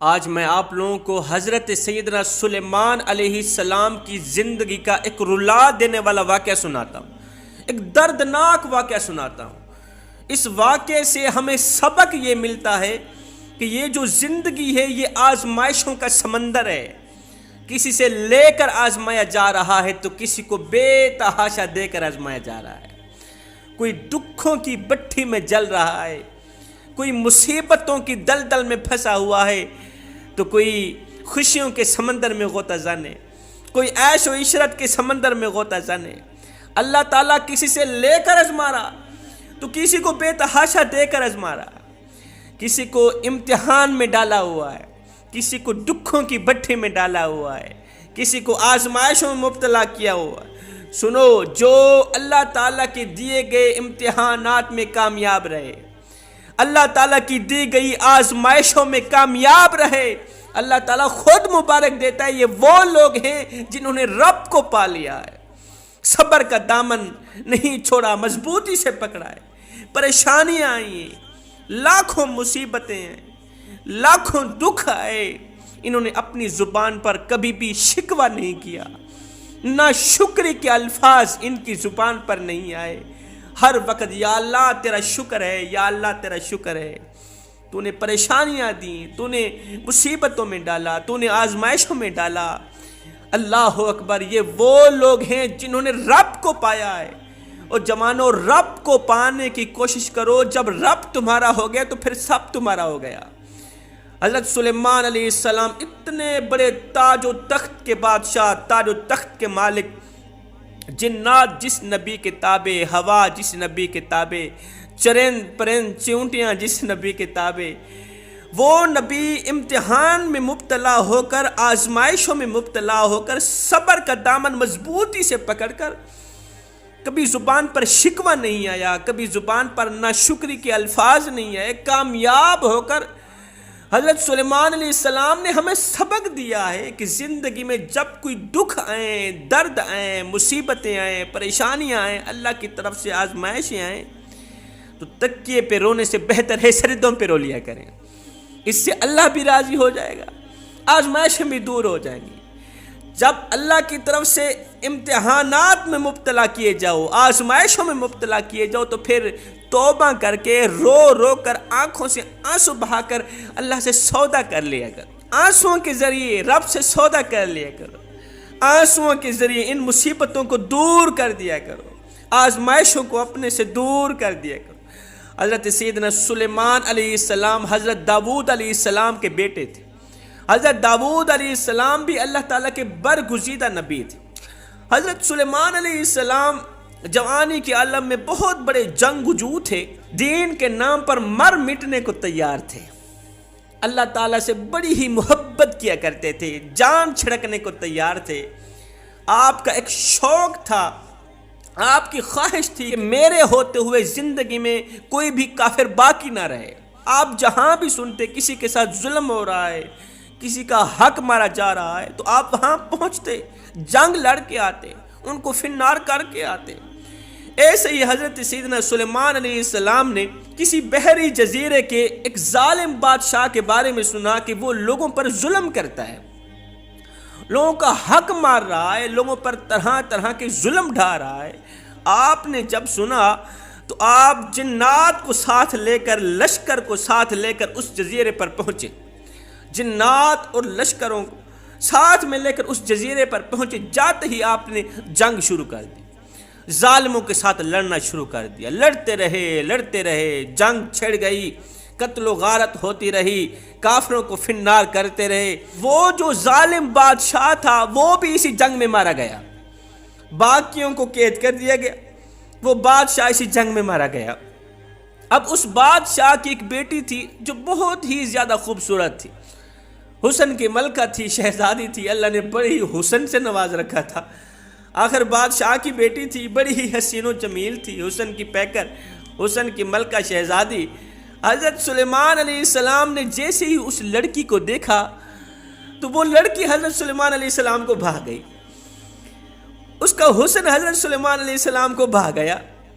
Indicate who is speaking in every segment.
Speaker 1: آج میں آپ لوگوں کو حضرت سیدنا سلیمان علیہ السلام کی زندگی کا ایک رلا دینے والا واقعہ سناتا ہوں، ایک دردناک واقعہ سناتا ہوں۔ اس واقعے سے ہمیں سبق یہ ملتا ہے کہ یہ جو زندگی ہے یہ آزمائشوں کا سمندر ہے، کسی سے لے کر آزمایا جا رہا ہے تو کسی کو بے تحاشا دے کر آزمایا جا رہا ہے۔ کوئی دکھوں کی بٹھی میں جل رہا ہے، کوئی مصیبتوں کی دلدل میں پھنسا ہوا ہے تو کوئی خوشیوں کے سمندر میں غوطہ زن ہے، کوئی عیش و عشرت کے سمندر میں غوطہ زن ہے۔ اللہ تعالیٰ کسی سے لے کر آزما رہا تو کسی کو بے تحاشا دے کر آزما رہا، کسی کو امتحان میں ڈالا ہوا ہے، کسی کو دکھوں کی بٹھی میں ڈالا ہوا ہے، کسی کو آزمائشوں میں مبتلا کیا ہوا ہے۔ سنو، جو اللہ تعالیٰ کے دیے گئے امتحانات میں کامیاب رہے، اللہ تعالیٰ کی دی گئی آزمائشوں میں کامیاب رہے، اللہ تعالیٰ خود مبارک دیتا ہے۔ یہ وہ لوگ ہیں جنہوں نے رب کو پا لیا ہے، صبر کا دامن نہیں چھوڑا، مضبوطی سے پکڑا ہے۔ پریشانیاں آئی ہیں، لاکھوں مصیبتیں ہیں، لاکھوں دکھ آئے، انہوں نے اپنی زبان پر کبھی بھی شکوہ نہیں کیا، نہ شکر کے الفاظ ان کی زبان پر نہیں آئے۔ ہر وقت یا اللہ تیرا شکر ہے، یا اللہ تیرا شکر ہے، تو نے پریشانیاں دیں، تو نے مصیبتوں میں ڈالا، تو نے آزمائشوں میں ڈالا۔ اللہ اکبر، یہ وہ لوگ ہیں جنہوں نے رب کو پایا ہے۔ اور جوانوں، رب کو پانے کی کوشش کرو، جب رب تمہارا ہو گیا تو پھر سب تمہارا ہو گیا۔ حضرت سلیمان علیہ السلام اتنے بڑے تاج و تخت کے بادشاہ، تاج و تخت کے مالک، جنات جس نبی کے تابع، ہوا جس نبی کے تابع، چرند پرند چیونٹیاں جس نبی کے تابع، وہ نبی امتحان میں مبتلا ہو کر، آزمائشوں میں مبتلا ہو کر، صبر کا دامن مضبوطی سے پکڑ کر، کبھی زبان پر شکوہ نہیں آیا، کبھی زبان پر ناشکری کے الفاظ نہیں آئے، کامیاب ہو کر حضرت سلیمان علیہ السلام نے ہمیں سبق دیا ہے کہ زندگی میں جب کوئی دکھ آئیں، درد آئیں، مصیبتیں آئیں، پریشانیاں آئیں، اللہ کی طرف سے آزمائشیں آئیں تو تکیے پہ رونے سے بہتر ہے سردوں پہ رو لیا کریں۔ اس سے اللہ بھی راضی ہو جائے گا، آزمائشیں بھی دور ہو جائیں گی۔ جب اللہ کی طرف سے امتحانات میں مبتلا کیے جاؤ، آزمائشوں میں مبتلا کیے جاؤ تو پھر توبہ کر کے، رو رو کر، آنکھوں سے آنسو بہا کر اللہ سے سودا کر لیا کرو، آنسوؤں کے ذریعے رب سے سودا کر لیا کرو، آنسوؤں کے ذریعے ان مصیبتوں کو دور کر دیا کرو، آزمائشوں کو اپنے سے دور کر دیا کرو۔ حضرت سیدنا سلیمان علیہ السلام حضرت داؤد علیہ السلام کے بیٹے تھے۔ حضرت داؤد علیہ السلام بھی اللہ تعالیٰ کے برگزیدہ نبی تھے۔ حضرت سلیمان علیہ السلام جوانی کے عالم میں بہت بڑے جنگجو تھے، دین کے نام پر مر مٹنے کو تیار تھے، اللہ تعالیٰ سے بڑی ہی محبت کیا کرتے تھے، جان چھڑکنے کو تیار تھے۔ آپ کا ایک شوق تھا، آپ کی خواہش تھی کہ میرے ہوتے ہوئے زندگی میں کوئی بھی کافر باقی نہ رہے۔ آپ جہاں بھی سنتے کسی کے ساتھ ظلم ہو رہا ہے، کسی کا حق مارا جا رہا ہے تو آپ وہاں پہنچتے، جنگ لڑ کے آتے، ان کو فنار کر کے آتے۔ ایسے ہی حضرت سیدنا سلیمان علیہ السلام نے کسی بحری جزیرے کے ایک ظالم بادشاہ کے بارے میں سنا کہ وہ لوگوں پر ظلم کرتا ہے، لوگوں کا حق مار رہا ہے، لوگوں پر طرح طرح کے ظلم ڈھا رہا ہے۔ آپ نے جب سنا تو آپ جنات کو ساتھ لے کر، لشکر کو ساتھ لے کر اس جزیرے پر پہنچے، جنات اور لشکروں کو ساتھ میں لے کر اس جزیرے پر پہنچے۔ جاتے ہی آپ نے جنگ شروع کر دی، ظالموں کے ساتھ لڑنا شروع کر دیا، لڑتے رہے، جنگ چھڑ گئی، قتل و غارت ہوتی رہی، کافروں کو فنار کرتے رہے۔ وہ جو ظالم بادشاہ تھا وہ بھی اسی جنگ میں مارا گیا، باقیوں کو قید کر دیا گیا، وہ بادشاہ اسی جنگ میں مارا گیا۔ اب اس بادشاہ کی ایک بیٹی تھی جو بہت ہی زیادہ خوبصورت تھی، حسن کی ملکہ تھی، شہزادی تھی، اللہ نے بڑی ہی حسن سے نواز رکھا تھا۔ آخر بادشاہ کی بیٹی تھی، بڑی ہی حسین و جمیل تھی، حسن کی پیکر، حسن کی ملکہ، شہزادی۔ حضرت سلیمان علیہ السلام نے جیسے ہی اس لڑکی کو دیکھا تو وہ لڑکی حضرت سلیمان علیہ السلام کو بھا گئی، اس کا حسن حضرت سلیمان علیہ السلام کو بھا گیا۔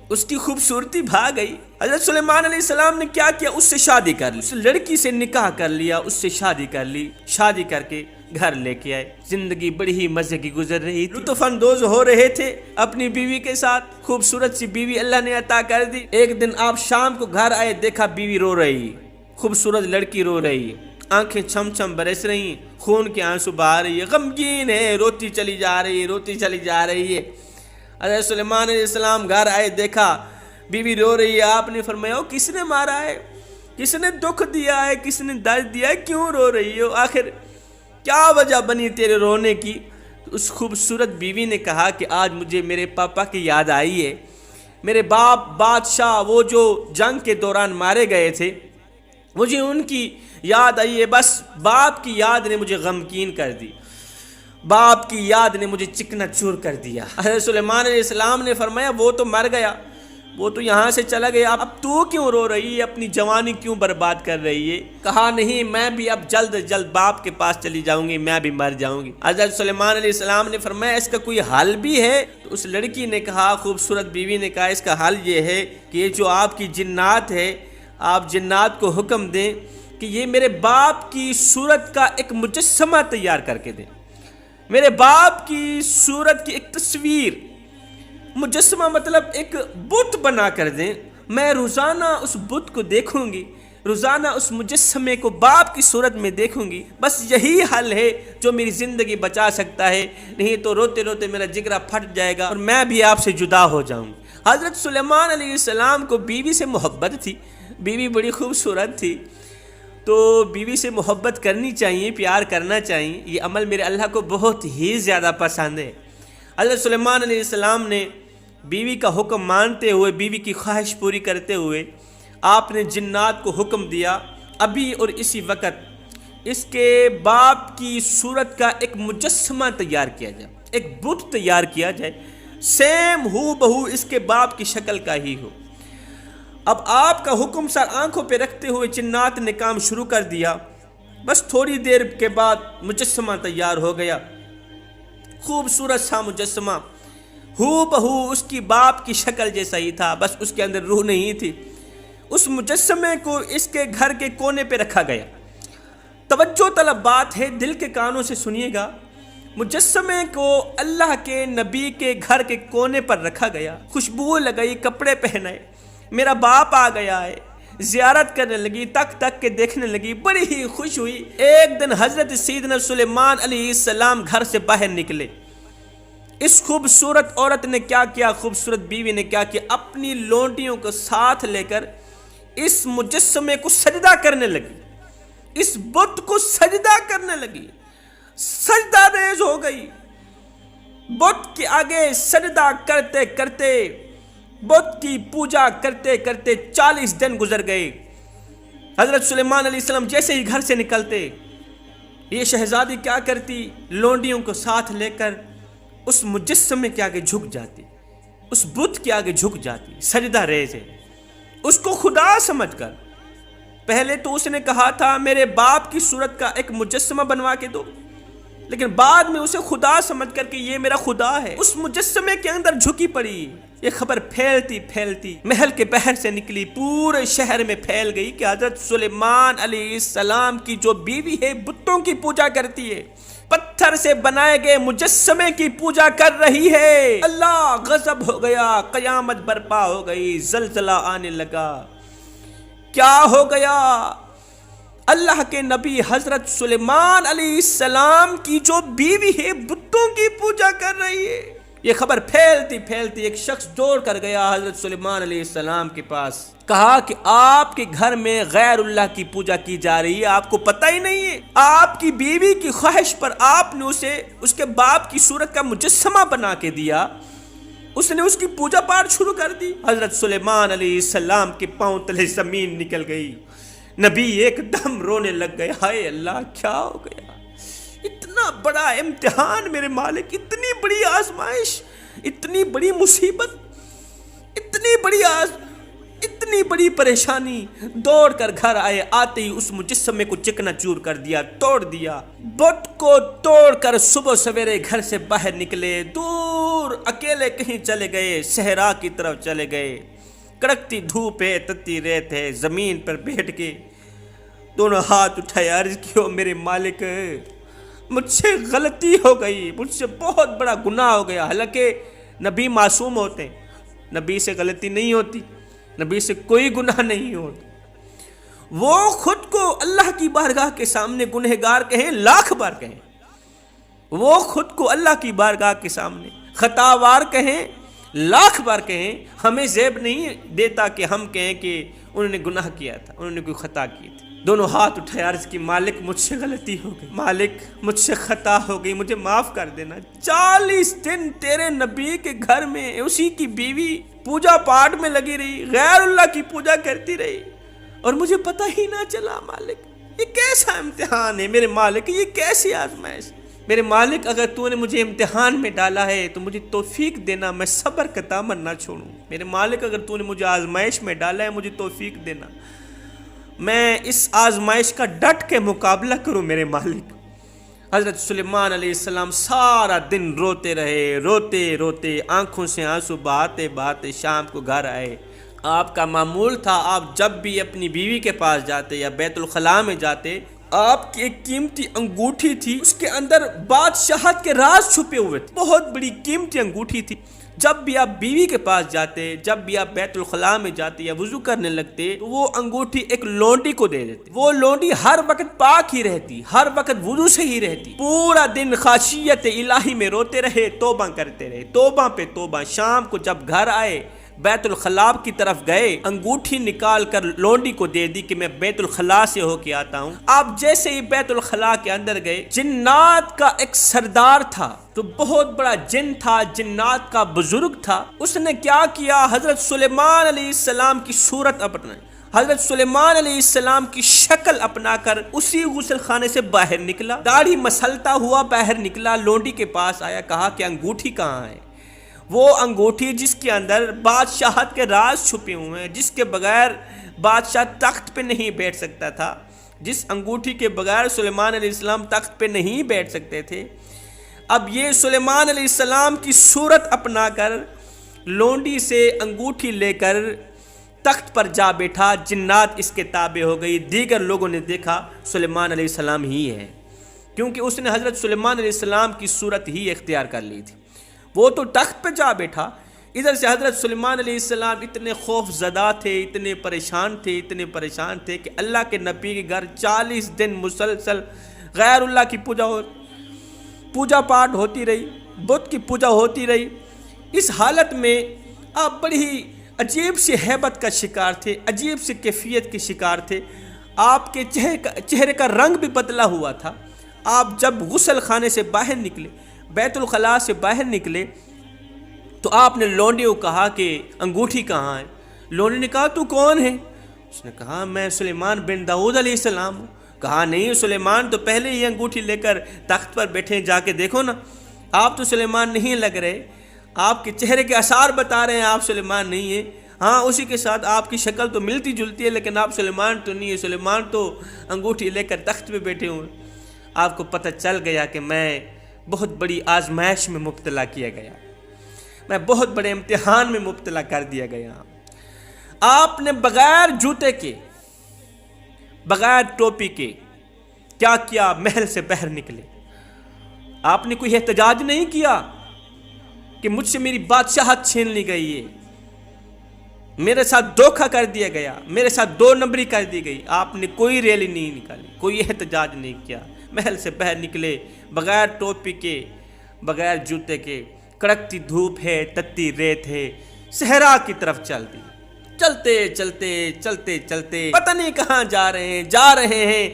Speaker 1: اس کی خوبصورتی بھاگ گئی۔ حضرت سلیمان علیہ السلام نے کیا کیا، اس سے شادی کر لی، اس لڑکی سے نکاح کر لیا، اس سے شادی کر لی، شادی کر کے گھر لے کے آئے۔ زندگی بڑی ہی مزے کی گزر رہی، لطف اندوز ہو رہے تھے اپنی بیوی کے ساتھ۔ خوبصورت سی بیوی اللہ نے عطا کر دی۔ ایک دن آپ شام کو گھر آئے، دیکھا بیوی رو رہی، خوبصورت لڑکی رو رہی، آنکھیں چھم چھم برس رہی، خون کے آنسو بہا رہی ہے، غمگین ہے، روتی چلی جا رہی ہے، روتی چلی جا رہی ہے۔ حضرت سلیمان علیہ السلام گھر آئے، دیکھا بیوی رو رہی ہے۔ آپ نے فرمایا کس نے مارا ہے، کس نے دکھ دیا ہے، کس نے درد دیا ہے، کیوں رو رہی ہو، آخر کیا وجہ بنی تیرے رونے کی؟ اس خوبصورت بیوی نے کہا کہ آج مجھے میرے پاپا کی یاد آئی ہے، میرے باپ بادشاہ وہ جو جنگ کے دوران مارے گئے تھے، مجھے ان کی یاد آئی ہے، بس باپ کی یاد نے مجھے غمگین کر دی، باپ کی یاد نے مجھے چکنا چور کر دیا۔ حضرت سلیمان علیہ السلام نے فرمایا وہ تو مر گیا، وہ تو یہاں سے چلا گیا، اب تو کیوں رو رہی ہے، اپنی جوانی کیوں برباد کر رہی ہے؟ کہا نہیں، میں بھی اب جلد جلد باپ کے پاس چلی جاؤں گی، میں بھی مر جاؤں گی۔ حضرت سلیمان علیہ السلام نے فرمایا اس کا کوئی حل بھی ہے؟ تو اس لڑکی نے کہا، خوبصورت بیوی نے کہا اس کا حل یہ ہے کہ یہ جو آپ کی جنات ہے، آپ جنات کو حکم دیں کہ یہ میرے باپ کی صورت کا ایک مجسمہ تیار کر کے دیں، میرے باپ کی صورت کی ایک تصویر، مجسمہ مطلب ایک بت بنا کر دیں، میں روزانہ اس بت کو دیکھوں گی، روزانہ اس مجسمے کو باپ کی صورت میں دیکھوں گی، بس یہی حل ہے جو میری زندگی بچا سکتا ہے، نہیں تو روتے روتے میرا جگرہ پھٹ جائے گا اور میں بھی آپ سے جدا ہو جاؤں گی۔ حضرت سلیمان علیہ السلام کو بیوی سے محبت تھی، بیوی بڑی خوبصورت تھی، تو بیوی سے محبت کرنی چاہیے، پیار کرنا چاہیے، یہ عمل میرے اللہ کو بہت ہی زیادہ پسند ہے۔ حضرت سلیمان علیہ السلام نے بیوی کا حکم مانتے ہوئے، بیوی کی خواہش پوری کرتے ہوئے، آپ نے جنات کو حکم دیا ابھی اور اسی وقت اس کے باپ کی صورت کا ایک مجسمہ تیار کیا جائے، ایک بت تیار کیا جائے، سیم ہو بہو اس کے باپ کی شکل کا ہی ہو۔ اب آپ کا حکم سر آنکھوں پہ رکھتے ہوئے جنات نے کام شروع کر دیا، بس تھوڑی دیر کے بعد مجسمہ تیار ہو گیا، خوبصورت سا مجسمہ، ہو بہو اس کی باپ کی شکل جیسا ہی تھا، بس اس کے اندر روح نہیں تھی۔ اس مجسمے کو اس کے گھر کے کونے پہ رکھا گیا۔ توجہ طلب بات ہے، دل کے کانوں سے سنیے گا، مجسمے کو اللہ کے نبی کے گھر کے کونے پر رکھا گیا، خوشبو لگائی، کپڑے پہنائے، میرا باپ آ گیا ہے، زیارت کرنے لگی، تک تک کے دیکھنے لگی، بڑی ہی خوش ہوئی۔ ایک دن حضرت سیدنا سلیمان علیہ السلام گھر سے باہر نکلے، اس خوبصورت عورت نے کیا کیا، خوبصورت بیوی نے کیا کیا، اپنی لونڈیوں کو ساتھ لے کر اس مجسمے کو سجدہ کرنے لگی، اس بت کو سجدہ کرنے لگی، سجدہ ریز ہو گئی، بت کے آگے سجدہ کرتے کرتے، بت کی پوجا کرتے کرتے 40 دن گزر گئے۔ حضرت سلیمان علیہ السلام جیسے ہی گھر سے نکلتے، یہ شہزادی کیا کرتی، لونڈیوں کو ساتھ لے کر اس مجسمے کے آگے جھک جاتی، اس بت کے آگے جھک جاتی، سجدہ ریز ہے، اس کو خدا سمجھ کر۔ پہلے تو اس نے کہا تھا میرے باپ کی صورت کا ایک مجسمہ بنوا کے دو، لیکن بعد میں اسے خدا سمجھ کر کہ یہ میرا خدا ہے، اس مجسمے کے اندر جھکی پڑی۔ یہ خبر پھیلتی پھیلتی محل کے باہر سے نکلی، پورے شہر میں پھیل گئی کہ حضرت سلیمان علیہ السلام کی جو بیوی ہے بتوں کی پوجا کرتی ہے، پتھر سے بنائے گئے مجسمے کی پوجا کر رہی ہے۔ اللہ غضب ہو گیا، قیامت برپا ہو گئی، زلزلہ آنے لگا۔ کیا ہو گیا؟ اللہ کے نبی حضرت سلیمان علیہ السلام کی جو بیوی ہے بتوں کی پوجا کر رہی ہے۔ یہ خبر پھیلتی پھیلتی ایک شخص دوڑ کر گیا حضرت سلیمان علیہ السلام کے پاس، کہا کہ آپ کے گھر میں غیر اللہ کی پوجا کی جا رہی ہے، آپ کو پتہ ہی نہیں ہے، آپ کی بیوی کی خواہش پر آپ نے اسے اس کے باپ کی صورت کا مجسمہ بنا کے دیا، اس نے اس کی پوجا پاٹ شروع کر دی۔ حضرت سلیمان علیہ السلام کے پاؤں تلے زمین نکل گئی، نبی ایک دم رونے لگ گئے، ہائے اللہ کیا ہو گیا، اتنا بڑا امتحان میرے مالک، اتنی بڑی آزمائش، اتنی بڑی مصیبت، اتنی اتنی بڑی پریشانی، دوڑ کر گھر آئے، آتے ہی اس مجسمے کو چکنا چور کر دیا، توڑ دیا، بت کو توڑ کر صبح سویرے گھر سے باہر نکلے، دور اکیلے کہیں چلے گئے، صحرا کی طرف چلے گئے، کڑکتی دھوپ ہے، تتی ریت ہے، زمین پر بیٹھ کے دونوں ہاتھ اٹھائے، عرض کیو میرے مالک مجھ سے غلطی ہو گئی، مجھ سے بہت بڑا گناہ ہو گیا۔ حالانکہ نبی معصوم ہوتے ہیں، نبی سے غلطی نہیں ہوتی، نبی سے کوئی گناہ نہیں ہوتا، وہ خود کو اللہ کی بارگاہ کے سامنے گنہگار کہیں، لاکھ بار کہیں، وہ خود کو اللہ کی بارگاہ کے سامنے خطاوار کہیں، لاکھ بار کہیں، ہمیں زیب نہیں دیتا کہ ہم کہیں کہ انہوں نے گناہ کیا تھا، انہوں نے کوئی خطا کی تھی۔ دونوں ہاتھ اٹھائے، عرض کی مالک مجھ سے غلطی ہو گئی، مالک مجھ سے خطا ہو گئی، مجھے معاف کر دینا۔ 40 دن تیرے نبی کے گھر میں اسی کی بیوی پوجا پاٹ میں لگی رہی، غیر اللہ کی پوجا کرتی رہی، اور مجھے پتہ ہی نہ چلا۔ مالک یہ کیسا امتحان ہے میرے مالک، یہ کیسی آزمائش؟ میرے مالک اگر تو نے مجھے امتحان میں ڈالا ہے تو مجھے توفیق دینا، میں صبر کا دامن نہ چھوڑوں۔ میرے مالک اگر تو نے مجھے آزمائش میں ڈالا ہے، مجھے توفیق دینا، میں اس آزمائش کا ڈٹ کے مقابلہ کروں میرے مالک۔ حضرت سلیمان علیہ السلام سارا دن روتے رہے، روتے روتے آنکھوں سے آنسو بہاتے بہاتے شام کو گھر آئے۔ آپ کا معمول تھا، آپ جب بھی اپنی بیوی کے پاس جاتے یا بیت الخلاء میں جاتے، آپ کی ایک قیمتی انگوٹھی تھی، اس کے اندر بادشاہت کے راز چھپے ہوئے تھے، بہت بڑی قیمتی انگوٹھی تھی۔ جب بھی آپ بیوی کے پاس جاتے، جب بھی آپ بیت الخلاء میں جاتے یا وضو کرنے لگتے، تو وہ انگوٹھی ایک لونڈی کو دے دیتے، وہ لونڈی ہر وقت پاک ہی رہتی، ہر وقت وضو سے ہی رہتی، پورا دن خاشیت الہی میں روتے رہے، توبہ کرتے رہے، توبہ پہ توبہ۔ شام کو جب گھر آئے، بیت الخلاء کی طرف گئے، انگوٹھی نکال کر لونڈی کو دے دی کہ میں بیت الخلاء سے ہو کے آتا ہوں۔ آپ جیسے ہی بیت الخلاء کے اندر گئے، جنات کا ایک سردار تھا، تو بہت بڑا جن تھا، جنات کا بزرگ تھا، اس نے کیا کیا؟ حضرت سلیمان علیہ السلام کی صورت اپنائی، حضرت سلیمان علیہ السلام کی شکل اپنا کر اسی غسل خانے سے باہر نکلا، داڑھی مسلتا ہوا باہر نکلا، لونڈی کے پاس آیا، کہا کہ انگوٹھی کہاں ہے؟ وہ انگوٹھی جس کے اندر بادشاہت کے راز چھپے ہوئے ہیں، جس کے بغیر بادشاہ تخت پہ نہیں بیٹھ سکتا تھا، جس انگوٹھی کے بغیر سلیمان علیہ السلام تخت پہ نہیں بیٹھ سکتے تھے، اب یہ سلیمان علیہ السلام کی صورت اپنا کر لونڈی سے انگوٹھی لے کر تخت پر جا بیٹھا، جنات اس کے تابع ہو گئی، دیگر لوگوں نے دیکھا سلیمان علیہ السلام ہی ہے، کیونکہ اس نے حضرت سلیمان علیہ السلام کی صورت ہی اختیار کر لی تھی۔ وہ تو تخت پہ جا بیٹھا، ادھر سے حضرت سلیمان علیہ السلام اتنے خوف زدہ تھے، اتنے پریشان تھے کہ اللہ کے نبی کے گھر 40 دن مسلسل غیر اللہ کی پوجا پاٹ ہوتی رہی، بت کی پوجا ہوتی رہی۔ اس حالت میں آپ بڑی ہی عجیب سی ہیبت کا شکار تھے، عجیب سی کیفیت کے شکار تھے، آپ کے چہرے کا رنگ بھی بدلا ہوا تھا۔ آپ جب غسل خانے سے باہر نکلے، بیت الخلاء سے باہر نکلے، تو آپ نے لونڈی کو کہا کہ انگوٹھی کہاں ہے؟ لونڈی نے کہا تو کون ہے؟ اس نے کہا میں سلیمان بن داؤد علیہ السلام ہوں۔ کہا نہیں، سلیمان تو پہلے ہی انگوٹھی لے کر تخت پر بیٹھے، جا کے دیکھو نا، آپ تو سلیمان نہیں لگ رہے، آپ کے چہرے کے آثار بتا رہے ہیں آپ سلیمان نہیں ہیں، ہاں اسی کے ساتھ آپ کی شکل تو ملتی جلتی ہے، لیکن آپ سلیمان تو نہیں ہے، سلیمان تو انگوٹھی لے کر تخت پہ بیٹھے ہوئے۔ آپ کو پتہ چل گیا کہ میں بہت بڑی آزمائش میں مبتلا کیا گیا، میں بہت بڑے امتحان میں مبتلا کر دیا گیا۔ آپ نے بغیر جوتے کے، بغیر ٹوپی کے کیا کیا؟ محل سے باہر نکلے۔ آپ نے کوئی احتجاج نہیں کیا کہ مجھ سے میری بادشاہت چھین لی گئی ہے، میرے ساتھ دھوکہ کر دیا گیا، میرے ساتھ 2 نمبری کر دی گئی۔ آپ نے کوئی ریلی نہیں نکالی، کوئی احتجاج نہیں کیا، محل سے باہر نکلے بغیر ٹوپی کے، بغیر جوتے کے، کڑکتی دھوپ ہے، تتی ریت ہے، صحرا کی طرف چل دی۔ چلتے پتہ نہیں کہاں جا رہے ہیں،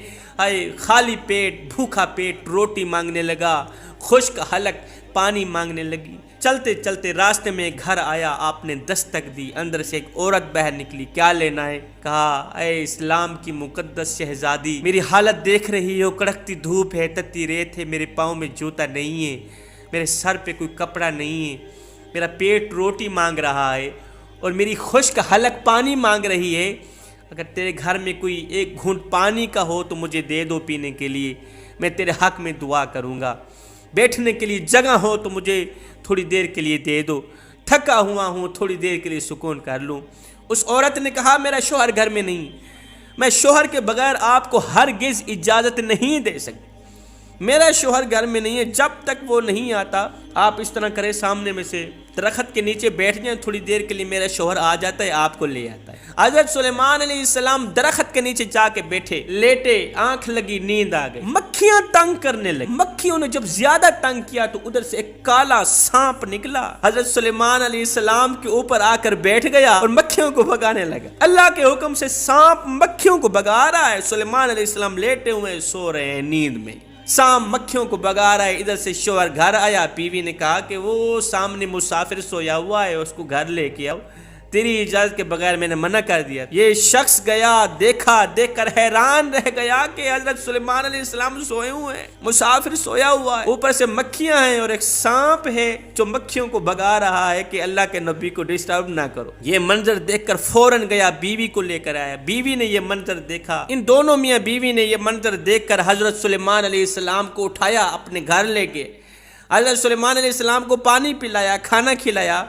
Speaker 1: خالی پیٹ، بھوکا پیٹ روٹی مانگنے لگا، خشک حلق پانی مانگنے لگی۔ چلتے راستے میں گھر آیا، آپ نے دستک دی، اندر سے ایک عورت باہر نکلی، کیا لینا ہے؟ کہا اے اسلام کی مقدس شہزادی، میری حالت دیکھ رہی ہو، کڑکتی دھوپ ہے، تتی ریت ہے، میرے پاؤں میں جوتا نہیں ہے، میرے سر پہ کوئی کپڑا نہیں ہے، میرا پیٹ روٹی مانگ رہا ہے، اور میری خشک حلق پانی مانگ رہی ہے، اگر تیرے گھر میں کوئی ایک گھونٹ پانی کا ہو تو مجھے دے دو پینے کے لیے، میں تیرے حق میں دعا کروں گا۔ بیٹھنے کے لیے جگہ ہو تو مجھے تھوڑی دیر کے لیے دے دو، تھکا ہوا ہوں تھوڑی دیر کے لیے سکون کر لوں۔ اس عورت نے کہا میرا شوہر گھر میں نہیں، میں شوہر کے بغیر آپ کو ہرگز اجازت نہیں دے سکتی، میرا شوہر گھر میں نہیں ہے، جب تک وہ نہیں آتا آپ اس طرح کریں سامنے میں سے درخت کے نیچے بیٹھ جائیں، تھوڑی دیر کے لیے میرا شوہر آ جاتا ہے آپ کو لے آتا ہے۔ حضرت سلیمان علیہ السلام درخت کے نیچے جا کے بیٹھے، لیٹے، آنکھ لگی، نیند آ گئی، مکھیاں تنگ کرنے لگی۔ مکھیوں نے جب زیادہ تنگ کیا تو ادھر سے ایک کالا سانپ نکلا، حضرت سلیمان علیہ السلام کے اوپر آ کر بیٹھ گیا اور مکھیوں کو بھگانے لگا۔ اللہ کے حکم سے سانپ مکھیوں کو بھگا رہا ہے، سلیمان علیہ السلام لیٹے ہوئے سو رہے ہیں نیند میں، سام مکھیوں کو بگا رہا ہے۔ ادھر سے شوہر گھر آیا، بیوی نے کہا کہ وہ سامنے مسافر سویا ہوا ہے، اس کو گھر لے کے آؤ، تیری اجازت کے بغیر میں نے منع کر دیا۔ یہ شخص گیا، دیکھا، دیکھ کر حیران رہ گیا کہ حضرت سلیمان علیہ السلام سوئے ہوئے ہیں، مسافر سویا ہوا ہے، اوپر سے مکھیاں ہیں اور ایک سانپ ہے جو مکھیوں کو بگا رہا ہے کہ اللہ کے نبی کو ڈسٹرب نہ کرو۔ یہ منظر دیکھ کر فوراً گیا، بیوی کو لے کر آیا، بیوی نے یہ منظر دیکھا، ان دونوں میاں بیوی نے یہ منظر دیکھ کر حضرت سلیمان علیہ السلام کو اٹھایا، اپنے گھر لے کے حضرت سلیمان علیہ السلام کو پانی پلایا، کھانا کھلایا۔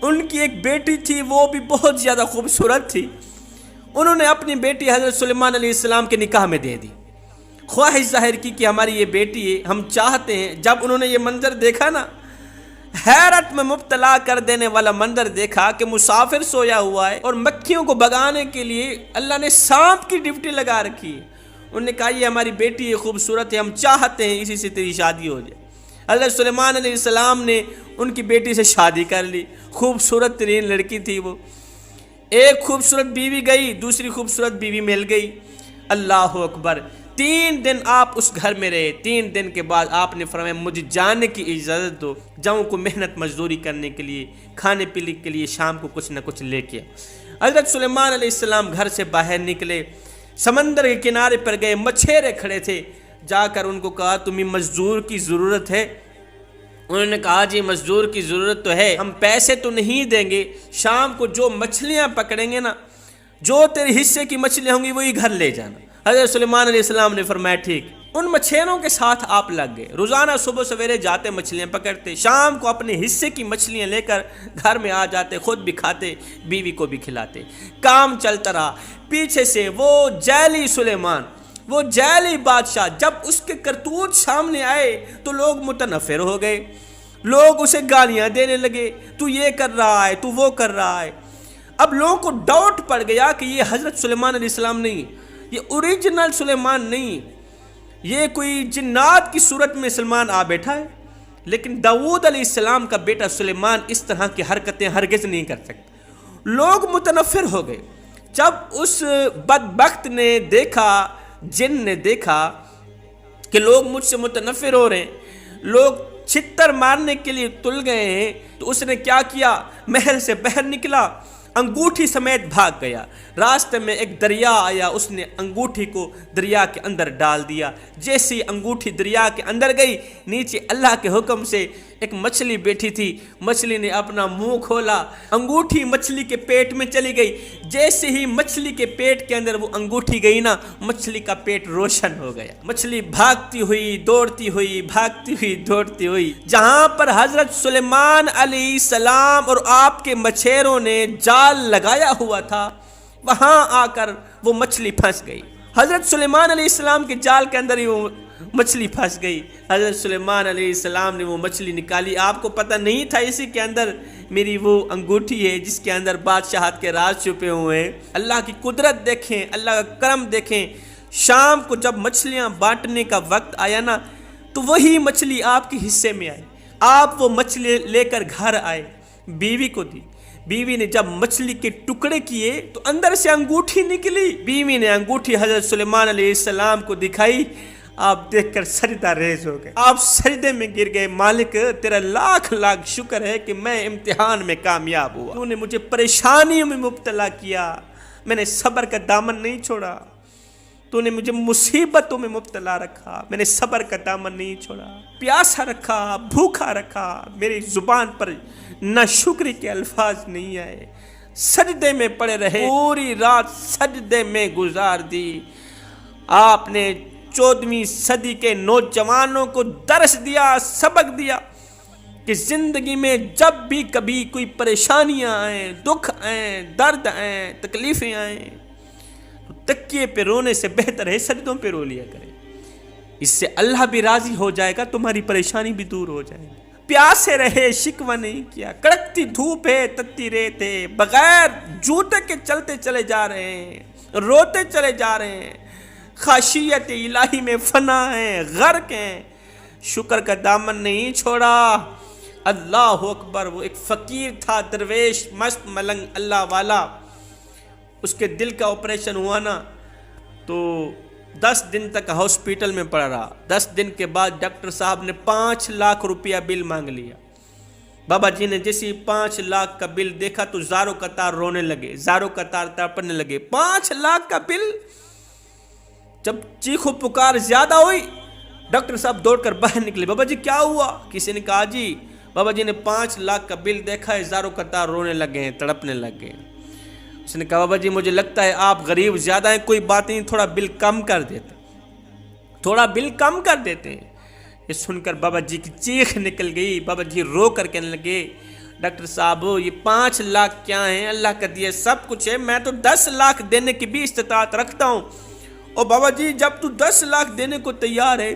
Speaker 1: ان کی ایک بیٹی تھی، وہ بھی بہت زیادہ خوبصورت تھی، انہوں نے اپنی بیٹی حضرت سلیمان علیہ السلام کے نکاح میں دے دی، خواہش ظاہر کی کہ ہماری یہ بیٹی ہے، ہم چاہتے ہیں۔ جب انہوں نے یہ منظر دیکھا نا، حیرت میں مبتلا کر دینے والا منظر دیکھا کہ مسافر سویا ہوا ہے اور مکھیوں کو بھگانے کے لیے اللہ نے سانپ کی ڈیوٹی لگا رکھی ہے۔ انہوں نے کہا یہ ہماری بیٹی ہے، خوبصورت ہے، ہم چاہتے ہیں اسی سے تیری شادی ہو جائے۔ حضرت سلیمان علیہ السلام نے ان کی بیٹی سے شادی کر لی، خوبصورت ترین لڑکی تھی وہ۔ ایک خوبصورت بیوی گئی، دوسری خوبصورت بیوی مل گئی، اللہ اکبر۔ 3 دن آپ اس گھر میں رہے، 3 دن کے بعد آپ نے فرمایا مجھے جانے کی اجازت دو، جاؤں کو محنت مزدوری کرنے کے لیے، کھانے پینے کے لیے شام کو کچھ نہ کچھ لے کے۔ حضرت سلیمان علیہ السلام گھر سے باہر نکلے، سمندر کے کنارے پر گئے، مچھیرے کھڑے تھے، جا کر ان کو کہا تمہیں مزدور کی ضرورت ہے؟ انہوں نے کہا جی مزدور کی ضرورت تو ہے، ہم پیسے تو نہیں دیں گے، شام کو جو مچھلیاں پکڑیں گے نا، جو تیرے حصے کی مچھلیاں ہوں گی وہی گھر لے جانا۔ حضرت سلیمان علیہ السلام نے فرمایا ٹھیک۔ ان مچھیروں کے ساتھ آپ لگ گئے، روزانہ صبح سویرے جاتے مچھلیاں پکڑتے، شام کو اپنے حصے کی مچھلیاں لے کر گھر میں آ جاتے، خود بھی کھاتے، بیوی کو بھی کھلاتے۔ کام چلتا رہا، پیچھے سے وہ جیلی سلیمان، وہ جیلی بادشاہ، جب اس کے کرتوت سامنے آئے تو لوگ متنفر ہو گئے، لوگ اسے گالیاں دینے لگے، تو یہ کر رہا ہے، تو وہ کر رہا ہے۔ اب لوگوں کو ڈاؤٹ پڑ گیا کہ یہ حضرت سلیمان علیہ السلام نہیں، یہ اوریجنل سلیمان نہیں، یہ کوئی جنات کی صورت میں سلیمان آ بیٹھا ہے۔ لیکن داؤد علیہ السلام کا بیٹا سلیمان اس طرح کی حرکتیں ہرگز نہیں کر سکتا۔ لوگ متنفر ہو گئے۔ جب اس بدبخت نے دیکھا، جن نے دیکھا کہ لوگ مجھ سے متنفر ہو رہے ہیں، لوگ چھتر مارنے کے لیے تل گئے ہیں، تو اس نے کیا کیا، محل سے باہر نکلا، انگوٹھی سمیت بھاگ گیا۔ راستے میں ایک دریا آیا، اس نے انگوٹھی کو دریا کے اندر ڈال دیا۔ جیسی انگوٹھی دریا کے اندر گئی، نیچے اللہ کے حکم سے ایک مچھلی بیٹھی تھی، مچھلی نے اپنا منہ کھولا، انگوٹھی مچھلی کے پیٹ میں چلی گئی۔ جیسے ہی مچھلی کے پیٹ کے اندر وہ انگوٹھی گئی نا، مچھلی کا پیٹ روشن ہو گیا۔ مچھلی بھاگتی ہوئی، دوڑتی ہوئی، بھاگتی ہوئی، دوڑتی ہوئی، جہاں پر حضرت سلیمان علیہ السلام اور آپ کے مچھیروں نے جال لگایا ہوا تھا، وہاں آ کر وہ مچھلی پھنس گئی۔ حضرت سلیمان علیہ السلام کے جال کے اندر ہی وہ مچھلی پھنس گئی۔ حضرت سلیمان علیہ السلام نے وہ مچھلی نکالی، آپ کو پتہ نہیں تھا اسی کے اندر میری وہ انگوٹھی ہے جس کے اندر بادشاہت کے راز چھپے ہوئے ہیں۔ اللہ کی قدرت دیکھیں، اللہ کا کرم دیکھیں۔ شام کو جب مچھلیاں بانٹنے کا وقت آیا نا، تو وہی مچھلی آپ کے حصے میں آئی، آپ وہ مچھلی لے کر گھر آئے، بیوی کو دی۔ بیوی نے جب مچھلی کے ٹکڑے کیے تو اندر سے انگوٹھی نکلی۔ بیوی نے انگوٹھی حضرت سلیمان علیہ السلام کو دکھائی، آپ دیکھ کر سجدہ ریز ہو گئے، آپ سجدے میں گر گئے، مالک تیرا لاکھ لاکھ شکر ہے کہ میں امتحان میں کامیاب ہوا، تو نے مجھے پریشانیوں میں مبتلا کیا، میں نے صبر کا دامن نہیں چھوڑا، تو نے مجھے مصیبتوں میں مبتلا رکھا، میں نے صبر کا دامن نہیں چھوڑا، پیاسا رکھا، بھوکا رکھا، میری زبان پر نہ شکر کے الفاظ نہیں آئے۔ سجدے میں پڑے رہے، پوری رات سجدے میں گزار دی۔ آپ نے 14ویں صدی کے نوجوانوں کو درس دیا، سبق دیا کہ زندگی میں جب بھی کبھی کوئی پریشانیاں آئیں، دکھ آئیں، درد آئیں، تکلیفیں آئیں، تو تکیے پہ رونے سے بہتر ہے سجدوں پہ رو لیا کریں۔ اس سے اللہ بھی راضی ہو جائے گا، تمہاری پریشانی بھی دور ہو جائے گی۔ پیاسے رہے، شکوہ نہیں کیا، کڑکتی دھوپ ہے، تتی ریت ہے، بغیر جوتے کے چلتے چلے جا رہے ہیں، روتے چلے جا رہے ہیں، خاشیت الہی میں فنا ہیں، غرق ہیں، شکر کا دامن نہیں چھوڑا۔ اللہ اکبر۔ وہ ایک فقیر تھا، درویش، مست ملنگ اللہ والا، اس کے دل کا آپریشن ہوا نا تو 10 دن تک ہاسپٹل میں پڑا رہا۔ 10 دن کے بعد ڈاکٹر صاحب نے 5 لاکھ روپیہ بل مانگ لیا۔ بابا جی نے جیسے 5 لاکھ کا بل دیکھا تو زاروں قطار رونے لگے، زاروں قطار تڑپنے لگے۔ 5 لاکھ کا بل! جب چیخو پکار زیادہ ہوئی، ڈاکٹر صاحب دوڑ کر باہر نکلے۔ بابا جی کیا ہوا؟ کسی نے کہا جی بابا جی نے 5 لاکھ کا بل دیکھا ہے، زاروں قطار رونے لگے ہیں، تڑپنے لگے ہیں۔ اس نے کہا بابا جی مجھے لگتا ہے آپ غریب زیادہ ہیں، کوئی بات نہیں، تھوڑا بل کم کر دیتے، تھوڑا بل کم کر دیتے ہیں۔ یہ سن کر بابا جی کی چیخ نکل گئی۔ بابا جی رو کر کہنے لگے ڈاکٹر صاحب یہ 5 لاکھ کیا ہیں، اللہ کا دیا سب کچھ ہے، میں تو 10 لاکھ دینے کی بھی استطاعت رکھتا ہوں۔ اور بابا جی جب تو 10 لاکھ دینے کو تیار ہے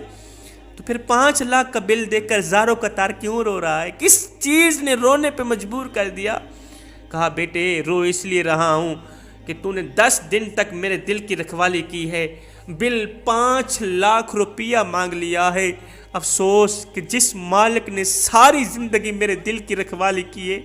Speaker 1: تو پھر 5 لاکھ کا بل دے کر زاروں قطار کیوں رو رہا ہے؟ کس چیز نے رونے پہ مجبور کر دیا؟ کہا بیٹے رو اس لیے رہا ہوں کہ تو نے 10 دن تک میرے دل کی رکھوالی کی ہے، بل 5 لاکھ روپیہ مانگ لیا ہے۔ افسوس کہ جس مالک نے ساری زندگی میرے دل کی رکھوالی کی ہے